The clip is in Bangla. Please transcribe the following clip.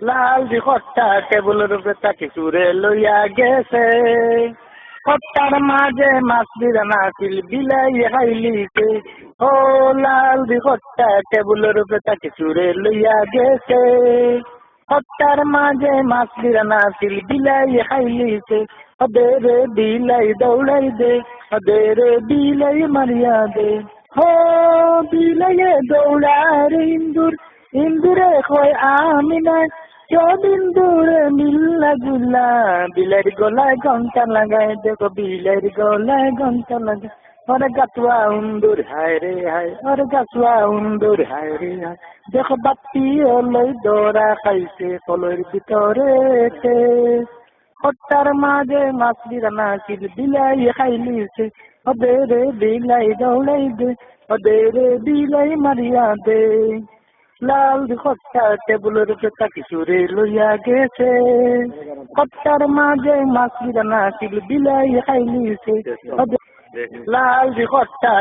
লাল দি খট্টা টেবুলের উপরে তাকে চুরে লইয়া গেছে। খট্টার মাঝে মাছ বিরানা ছিল বিলাই খাইলিছে। ও লাল দি খট্টা টেবুলের উপরে তাকে চুরে লইয়া গেছে। খট্টার মাঝে মাছ বিরানা ছিল বিলাই খাইলিছে। ওদের বিলাই দৌড়াই দে, ওদের বিলাই মারিয়া দে। হো বিলাইয়ে দৌড়ার ইন্দুর, ইন্দুরে কয় আমি নাই। চদিন দূরে মিল্লা গুল্লা, বিলের গলায় ঘন্টা লাগায় দেখো, বিলের গলায় ঘন্টা লাগায়। ওরে গাছুয়া উন্দুর হায় রে হায়, ওরে গাছুয়া উন্দুর হায় রে হায়। দেখো বাতি লই দৌড়া খাইছে কলের ভিতরে। খট্টার মাঝে মাছ বিরানা ছিল বিলাই খাইলিছে। ওদের বিলাই দৌড়াই দে, ওদের বিলাই মারিয়া দে। লাল খট্টা টেবুলের উপরে তাকে চুরে লইয়া গেছে। খট্টার মাঝে মাছ বিরানা ছিল বিলাই খাইলিছে। লাল খট্টা